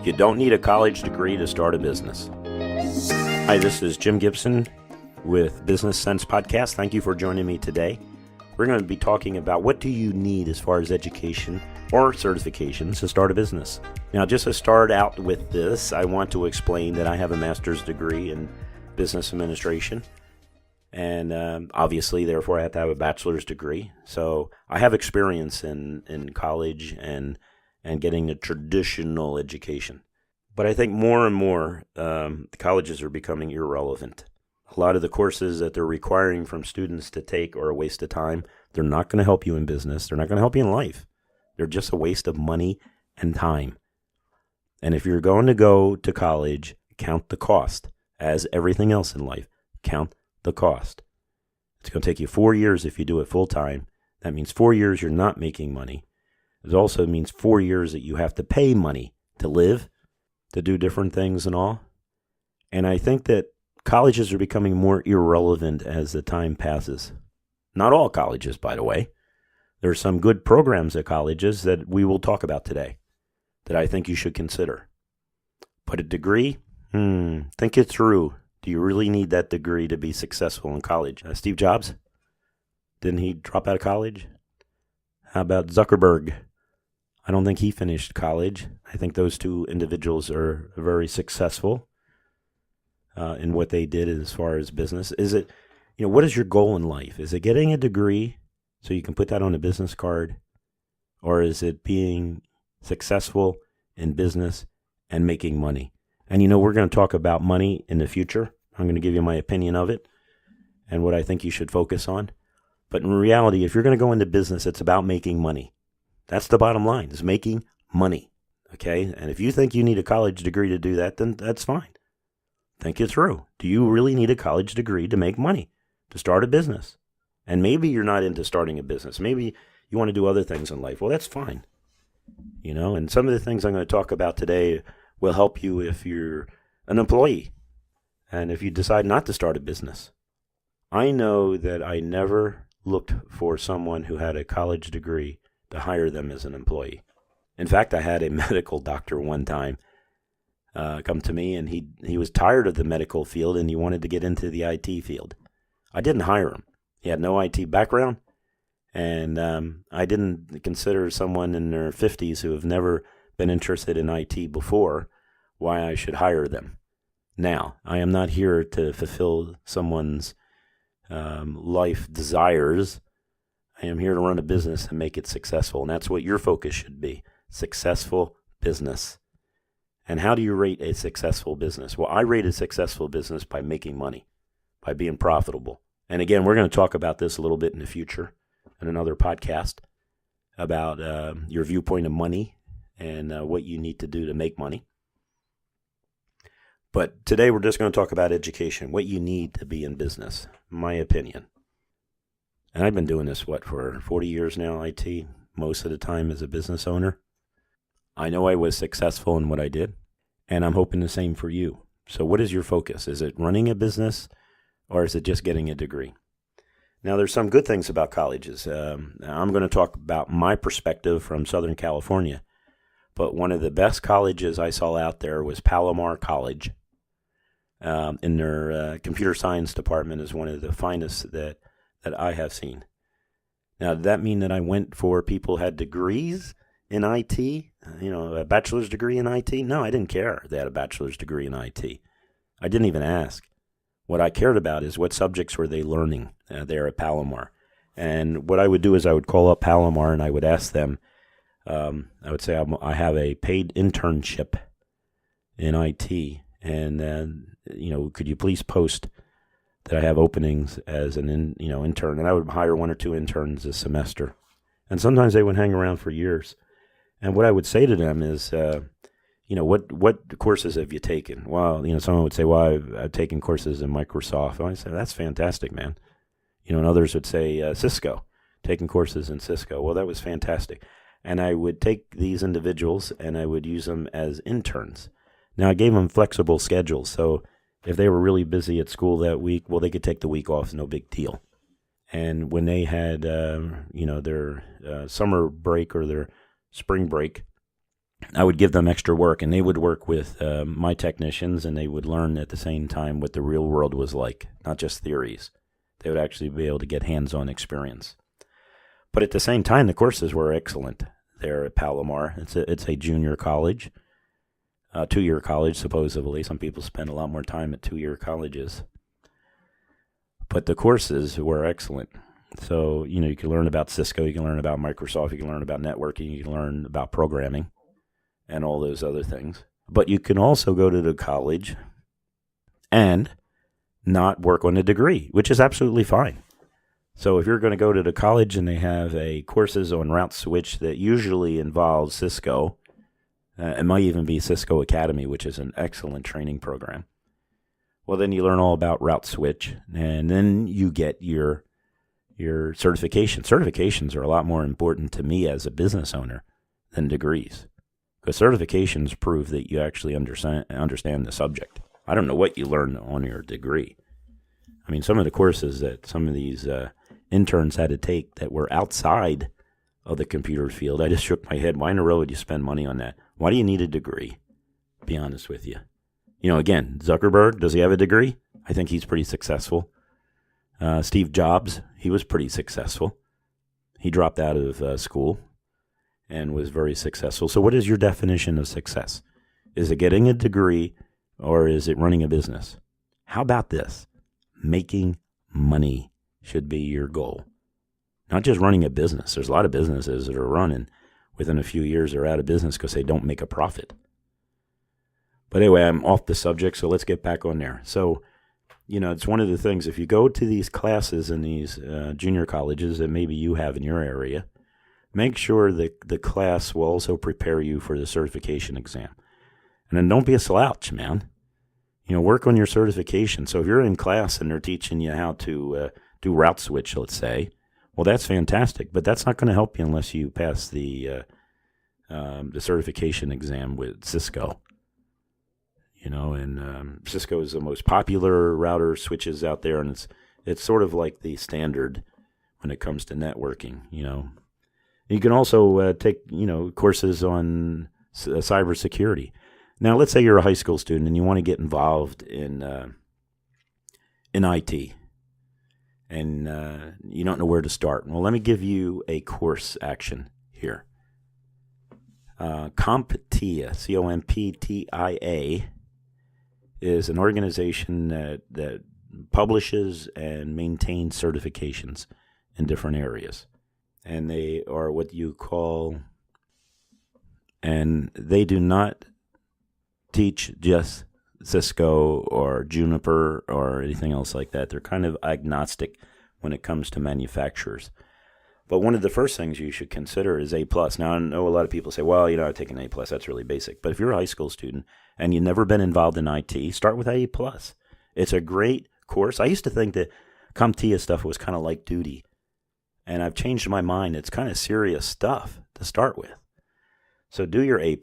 You don't need a college degree to start a business. Hi, this is Jim Gibson with Business Sense Podcast. Thank you for joining me today. We're going to be talking about what do you need as far as education or certifications to start a business. Now, just to start out with this, I want to explain that I have a master's degree in business administration. And obviously, therefore, I have to have a bachelor's degree. So I have experience in college and getting a traditional education. But I think more and more, the colleges are becoming irrelevant. A lot of the courses that they're requiring from students to take are a waste of time. They're not going to help you in business. They're not going to help you in life. They're just a waste of money and time. And if you're going to go to college, count the cost. As everything else in life, count the cost. It's going to take you 4 years if you do it full time. That means 4 years you're not making money. It also means 4 years that you have to pay money to live, to do different things and all. And I think that colleges are becoming more irrelevant as the time passes. Not all colleges, by the way. There are some good programs at colleges that we will talk about today that I think you should consider. But a degree? Think it through. Do you really need that degree to be successful in college? Steve Jobs? Didn't he drop out of college? How about Zuckerberg? I don't think he finished college. I think those two individuals are very successful in what they did as far as business. Is it, what is your goal in life? Is it getting a degree so you can put that on a business card? Or is it being successful in business and making money? And we're going to talk about money in the future. I'm going to give you my opinion of it and what I think you should focus on. But in reality, if you're going to go into business, it's about making money. That's the bottom line, is making money, okay? And if you think you need a college degree to do that, then that's fine. Think it through. Do you really need a college degree to make money, to start a business? And maybe you're not into starting a business. Maybe you want to do other things in life. Well, that's fine. And some of the things I'm going to talk about today will help you if you're an employee and if you decide not to start a business. I know that I never looked for someone who had a college degree to hire them as an employee. In fact, I had a medical doctor one time come to me, and he was tired of the medical field, and he wanted to get into the IT field. I didn't hire him. He had no IT background, and I didn't consider someone in their 50s who have never been interested in IT before why I should hire them. Now, I am not here to fulfill someone's life desires. I am here to run a business and make it successful, and that's what your focus should be, successful business. And how do you rate a successful business? Well, I rate a successful business by making money, by being profitable. And again, we're going to talk about this a little bit in the future in another podcast about your viewpoint of money and what you need to do to make money. But today we're just going to talk about education, what you need to be in business, my opinion. And I've been doing this, for 40 years now, IT, most of the time as a business owner. I know I was successful in what I did, and I'm hoping the same for you. So what is your focus? Is it running a business, or is it just getting a degree? Now, there's some good things about colleges. I'm going to talk about my perspective from Southern California, but one of the best colleges I saw out there was Palomar College. In their computer science department is one of the finest that I have seen. Now, did that mean that I went for people who had degrees in IT? A bachelor's degree in IT? No, I didn't care they had a bachelor's degree in IT. I didn't even ask. What I cared about is what subjects were they learning there at Palomar. And what I would do is I would call up Palomar and I would ask them, I would say I have a paid internship in IT. And, could you please post that I have openings as an intern? And I would hire 1 or 2 interns a semester. And sometimes they would hang around for years. And what I would say to them is, what courses have you taken? Well, someone would say, well, I've taken courses in Microsoft. And I say, that's fantastic, man. And others would say, Cisco, taking courses in Cisco. Well, that was fantastic. And I would take these individuals and I would use them as interns. Now, I gave them flexible schedules, so if they were really busy at school that week, well, they could take the week off, no big deal. And when they had, their summer break or their spring break, I would give them extra work, and they would work with my technicians, and they would learn at the same time what the real world was like, not just theories. They would actually be able to get hands-on experience. But at the same time, the courses were excellent there at Palomar. It's a junior college, 2-year college, supposedly. Some people spend a lot more time at 2-year colleges. But the courses were excellent. So, you can learn about Cisco, you can learn about Microsoft, you can learn about networking, you can learn about programming, and all those other things. But you can also go to the college and not work on a degree, which is absolutely fine. So if you're going to go to the college and they have courses on route switch that usually involves Cisco, it might even be Cisco Academy, which is an excellent training program. Well, then you learn all about route switch, and then you get your certification. Certifications are a lot more important to me as a business owner than degrees, because certifications prove that you actually understand the subject. I don't know what you learn on your degree. I mean, some of the courses that some of these interns had to take that were outside of the computer field, I just shook my head. Why in the world would you spend money on that? Why do you need a degree? To be honest with you. Again, Zuckerberg, does he have a degree? I think he's pretty successful. Steve Jobs, he was pretty successful. He dropped out of school and was very successful. So what is your definition of success? Is it getting a degree, or is it running a business? How about this? Making money should be your goal. Not just running a business. There's a lot of businesses that are running. Within a few years, they're out of business because they don't make a profit. But anyway, I'm off the subject, so let's get back on there. So, it's one of the things, if you go to these classes in these junior colleges that maybe you have in your area, make sure that the class will also prepare you for the certification exam. And then don't be a slouch, man. Work on your certification. So if you're in class and they're teaching you how to do route switch, let's say, well, that's fantastic. But that's not going to help you unless you pass the certification exam with Cisco. And Cisco is the most popular router switches out there, and it's sort of like the standard when it comes to networking. You can also take courses on cybersecurity. Now, let's say you're a high school student and you want to get involved in IT, and you don't know where to start. Well, let me give you a course action here. CompTIA, CompTIA, is an organization that publishes and maintains certifications in different areas. And they are what you call, and they do not teach just Cisco or Juniper or anything else like that. They're kind of agnostic when it comes to manufacturers. But one of the first things you should consider is A+. Now, I know a lot of people say, well, I've taken A+, that's really basic. But if you're a high school student and you've never been involved in IT, start with A+. It's a great course. I used to think that CompTIA stuff was kind of light duty. And I've changed my mind. It's kind of serious stuff to start with. So do your A+.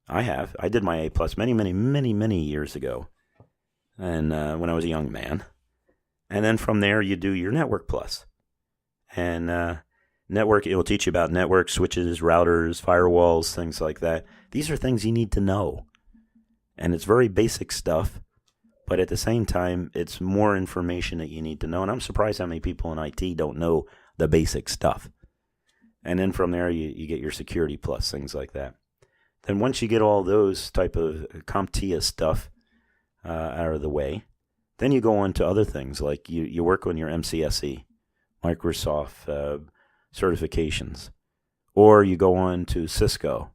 I have. I did my A+ many, many, many, many years ago. And when I was a young man. And then from there, you do your Network+. And network, it will teach you about network, switches, routers, firewalls, things like that. These are things you need to know. And it's very basic stuff, but at the same time, it's more information that you need to know. And I'm surprised how many people in IT don't know the basic stuff. And then from there, you get your Security Plus, things like that. Then once you get all those type of CompTIA stuff out of the way, then you go on to other things, like you work on your MCSE. Microsoft certifications, or you go on to Cisco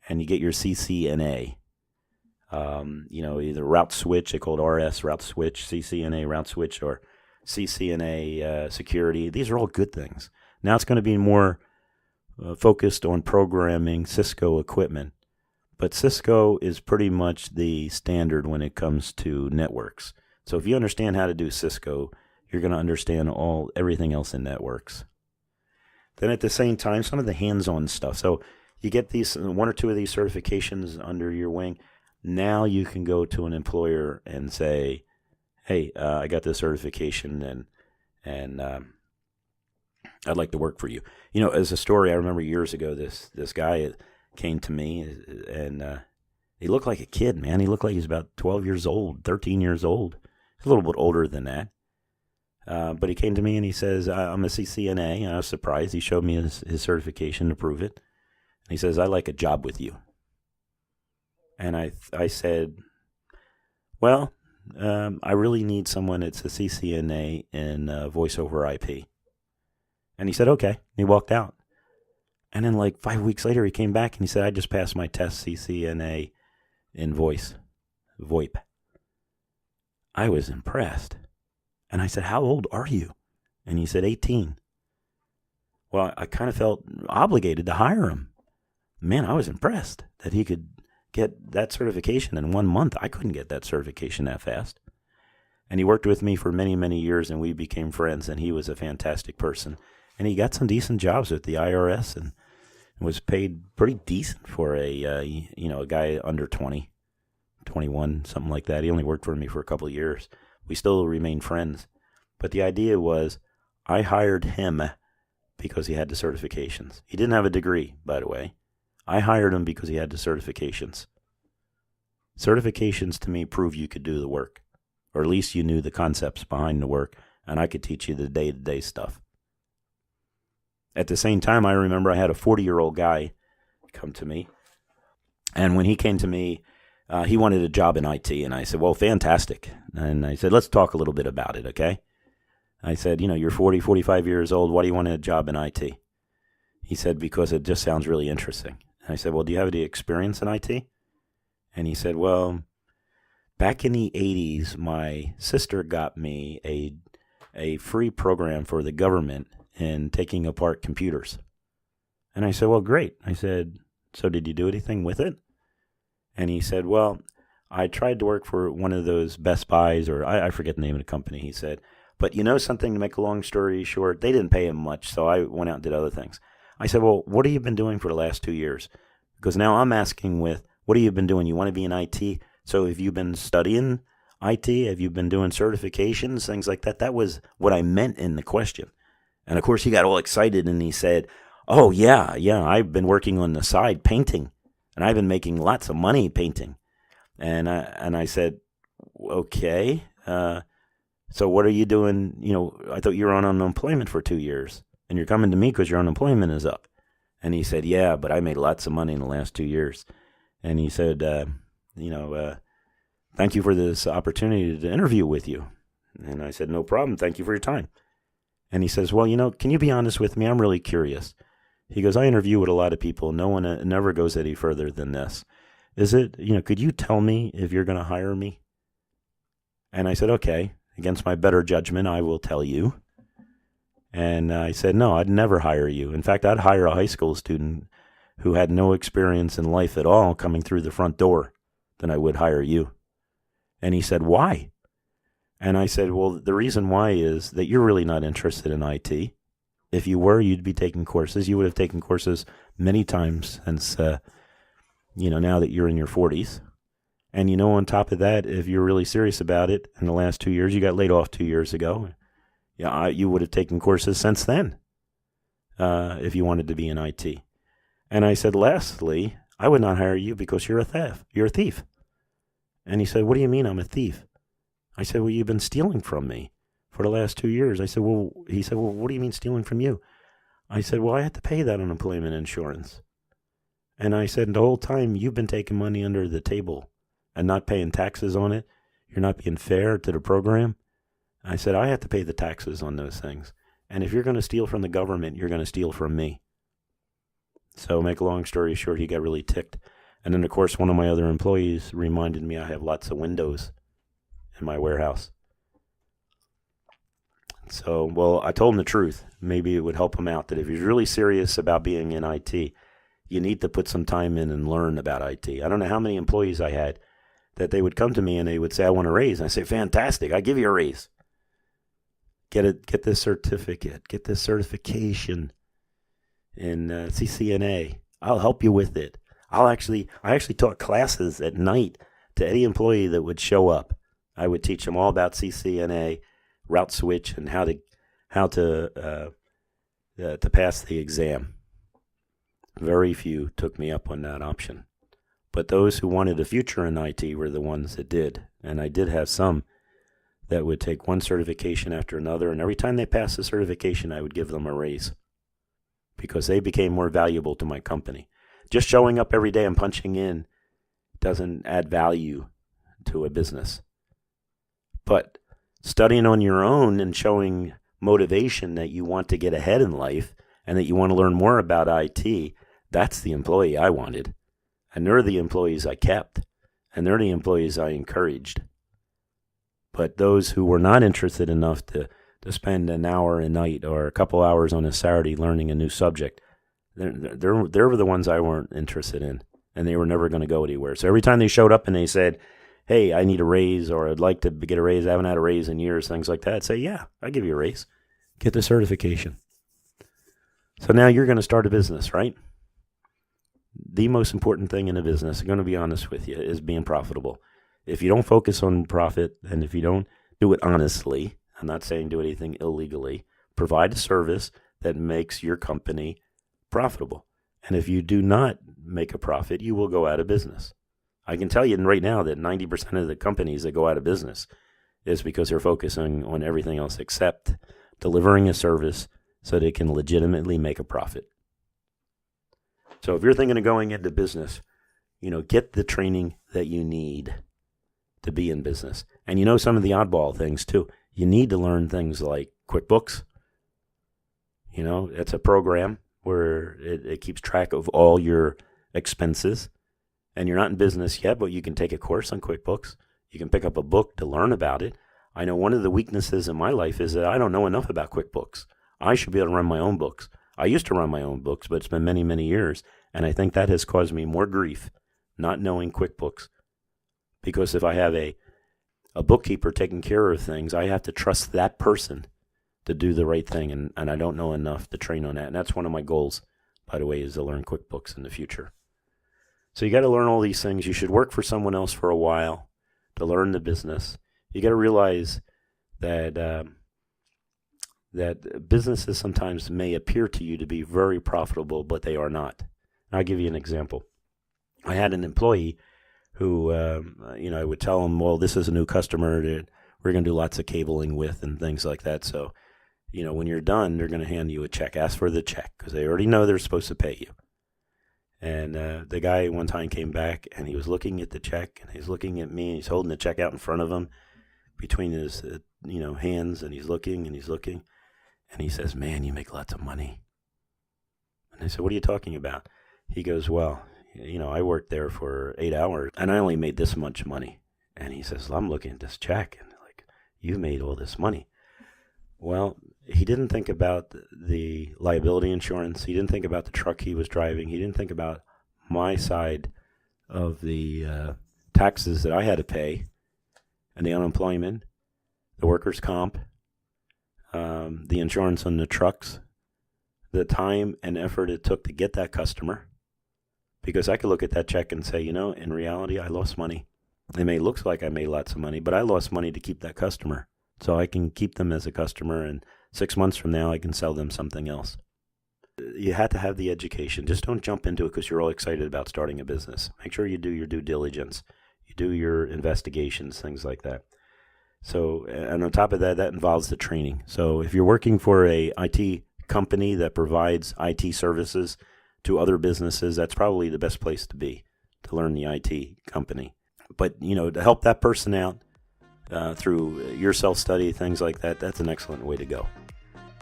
and you get your CCNA. Either route switch, they call it RS route switch, CCNA route switch, or CCNA security. These are all good things. Now it's going to be more focused on programming Cisco equipment, but Cisco is pretty much the standard when it comes to networks. So if you understand how to do Cisco, you're going to understand everything else in networks. Then at the same time, some of the hands-on stuff. So you get these 1 or 2 of these certifications under your wing. Now you can go to an employer and say, hey, I got this certification and I'd like to work for you. As a story, I remember years ago, this guy came to me, and he looked like a kid, man. He looked like he was about 12 years old, 13 years old. He's a little bit older than that. But he came to me and he says, I'm a CCNA. And I was surprised. He showed me his certification to prove it. And he says, I'd like a job with you. And I said, well, I really need someone that's a CCNA in voice over IP. And he said, okay. He walked out. And then like 5 weeks later, he came back and he said, I just passed my test CCNA in VoIP. I was impressed. And I said, how old are you? And he said, 18. Well, I kind of felt obligated to hire him. Man, I was impressed that he could get that certification in 1 month. I couldn't get that certification that fast. And he worked with me for many, many years, and we became friends, and he was a fantastic person. And he got some decent jobs with the IRS and was paid pretty decent for a guy under 20, 21, something like that. He only worked for me for a couple of years. We still remain friends. But the idea was I hired him because he had the certifications. He didn't have a degree, by the way. I hired him because he had the certifications. Certifications to me prove you could do the work, or at least you knew the concepts behind the work, and I could teach you the day-to-day stuff. At the same time, I remember I had a 40-year-old guy come to me, and when he came to me, he wanted a job in IT, and I said, well, fantastic. And I said, let's talk a little bit about it, okay? I said, you're 40, 45 years old. Why do you want a job in IT? He said, because it just sounds really interesting. And I said, well, do you have any experience in IT? And he said, well, back in the 80s, my sister got me a free program for the government in taking apart computers. And I said, well, great. I said, so did you do anything with it? And he said, well, I tried to work for one of those Best Buys, or I forget the name of the company, he said. But you know something, to make a long story short, they didn't pay him much, so I went out and did other things. I said, well, what have you been doing for the last 2 years? Because now I'm asking what have you been doing? You want to be in IT? So have you been studying IT? Have you been doing certifications, things like that? That was what I meant in the question. And of course, he got all excited and he said, oh, yeah, I've been working on the side painting. And I've been making lots of money painting. And I said, okay, so what are you doing? I thought you were on unemployment for 2 years. And you're coming to me because your unemployment is up. And he said, yeah, but I made lots of money in the last 2 years. And he said, thank you for this opportunity to interview with you. And I said, no problem. Thank you for your time. And he says, well, can you be honest with me? I'm really curious. He goes, I interview with a lot of people. No one never goes any further than this. Is it, could you tell me if you're going to hire me? And I said, okay, against my better judgment, I will tell you. And I said, no, I'd never hire you. In fact, I'd hire a high school student who had no experience in life at all coming through the front door than I would hire you. And he said, why? And I said, well, the reason why is that you're really not interested in IT. If you were, you'd be taking courses. You would have taken courses many times since, now that you're in your 40s. And on top of that, if you're really serious about it, in the last 2 years, you got laid off 2 years ago. Yeah, you would have taken courses since then if you wanted to be in IT. And I said, lastly, I would not hire you because you're a thief. You're a thief. And he said, what do you mean I'm a thief? I said, well, you've been stealing from me for the last 2 years. He said, well, what do you mean stealing from you? I said, well, I had to pay that unemployment insurance. And I said, the whole time you've been taking money under the table and not paying taxes on it. You're not being fair to the program. I said, I have to pay the taxes on those things. And if you're going to steal from the government, you're going to steal from me. So make a long story short, he got really ticked. And then, of course, one of my other employees reminded me I have lots of windows in my warehouse. So, well, I told him the truth. Maybe it would help him out that if he's really serious about being in IT, you need to put some time in and learn about IT. I don't know how many employees I had that they would come to me and they would say, I want a raise. And I say, fantastic, I give you a raise. Get this certificate, get this certification in CCNA. I'll help you with it. I actually taught classes at night to any employee that would show up. I would teach them all about CCNA, route switch, and how to pass the exam. very few took me up on that option. But those who wanted a future in IT were the ones that did. And I did have some that would take one certification after another, and every time they passed the certification, I would give them a raise because they became more valuable to my company. Just showing up every day and punching in doesn't add value to a business. But studying on your own and showing motivation that you want to get ahead in life and that you want to learn more about IT, that's the employee I wanted. And they're the employees I kept, and they're the employees I encouraged. But those who were not interested enough to spend an hour a night or a couple hours on a Saturday learning a new subject, they were the ones I weren't interested in, and they were never going to go anywhere. So every time they showed up and they said, hey, I need a raise, or I'd like to get a raise, I haven't had a raise in years, things like that, I'd say, yeah, I'll give you a raise. Get the certification. So now you're going to start a business, right? The most important thing in a business, I'm going to be honest with you, is being profitable. If you don't focus on profit, and if you don't do it honestly, I'm not saying do anything illegally, provide a service that makes your company profitable. And if you do not make a profit, you will go out of business. I can tell you right now that 90% of the companies that go out of business is because they're focusing on everything else except delivering a service so they can legitimately make a profit. So if you're thinking of going into business, get the training that you need to be in business. And some of the oddball things too. You need to learn things like QuickBooks. It's a program where it keeps track of all your expenses. And you're not in business yet, but you can take a course on QuickBooks. You can pick up a book to learn about it. I know one of the weaknesses in my life is that I don't know enough about QuickBooks. I should be able to run my own books. I used to run my own books, but it's been many, many years. And I think that has caused me more grief, not knowing QuickBooks. Because if I have a bookkeeper taking care of things, I have to trust that person to do the right thing. And I don't know enough to train on that. And that's one of my goals, by the way, is to learn QuickBooks in the future. So you got to learn all these things. You should work for someone else for a while to learn the business. You got to realize that that businesses sometimes may appear to you to be very profitable, but they are not. I'll give you an example. I had an employee who, I would tell him, well, this is a new customer that we're going to do lots of cabling with and things like that. So, when you're done, they're going to hand you a check. Ask for the check because they already know they're supposed to pay you. And the guy one time came back and he was looking at the check and he's looking at me and he's holding the check out in front of him between his, hands, and he's looking. And he says, man, you make lots of money. And I said, what are you talking about? He goes, well, I worked there for 8 hours and I only made this much money. And he says, well, I'm looking at this check and you've made all this money. Well, he didn't think about the liability insurance. He didn't think about the truck he was driving. He didn't think about my side of the taxes that I had to pay and the unemployment, the workers' comp, the insurance on the trucks, the time and effort it took to get that customer. Because I could look at that check and say, in reality, I lost money. It may look like I made lots of money, but I lost money to keep that customer. So I can keep them as a customer, and 6 months from now, I can sell them something else. You have to have the education. Just don't jump into it because you're all excited about starting a business. Make sure you do your due diligence. You do your investigations, things like that. So, and on top of that, that involves the training. So if you're working for a IT company that provides IT services to other businesses, that's probably the best place to be, to learn the IT company. But, to help that person out through your self-study, things like that, that's an excellent way to go.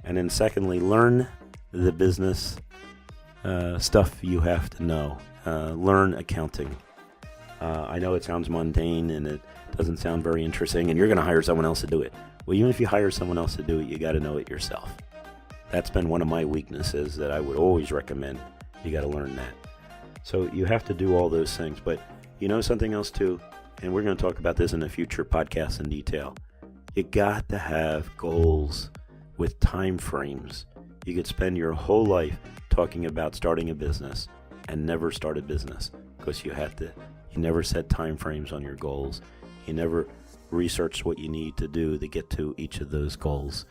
And then secondly, learn the business stuff you have to know. Learn accounting. I know it sounds mundane and it doesn't sound very interesting, and you're going to hire someone else to do it. Well, even if you hire someone else to do it, you got to know it yourself. That's been one of my weaknesses that I would always recommend. You got to learn that. So you have to do all those things. But something else too, and we're going to talk about this in a future podcast in detail. You got to have goals with time frames. You could spend your whole life talking about starting a business and never start a business because you never set time frames on your goals. You never research what you need to do to get to each of those goals.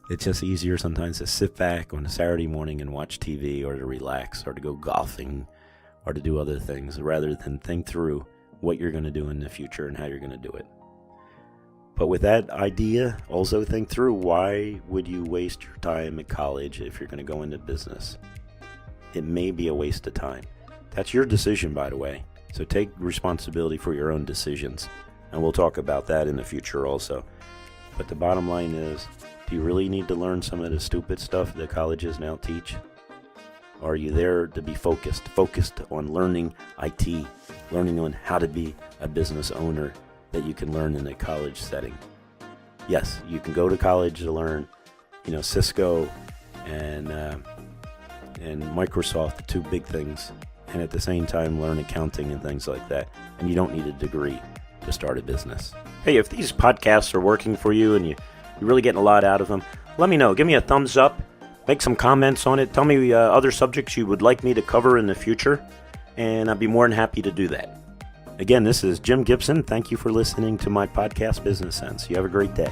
It's just easier sometimes to sit back on a Saturday morning and watch TV, or to relax, or to go golfing, or to do other things, rather than think through what you're going to do in the future and how you're going to do it. But with that idea, also think through, why would you waste your time at college if you're going to go into business? It may be a waste of time. That's your decision, by the way. So take responsibility for your own decisions. And we'll talk about that in the future also. But the bottom line is, do you really need to learn some of the stupid stuff that colleges now teach? Or are you there to be focused on learning IT, learning on how to be a business owner that you can learn in a college setting? Yes, you can go to college to learn, Cisco and Microsoft, the two big things, and at the same time learn accounting and things like that. And you don't need a degree to start a business. Hey, if these podcasts are working for you and you're really getting a lot out of them, let me know. Give me a thumbs up. Make some comments on it. Tell me other subjects you would like me to cover in the future, and I'd be more than happy to do that. Again, this is Jim Gibson. Thank you for listening to my podcast, Business Sense. You have a great day.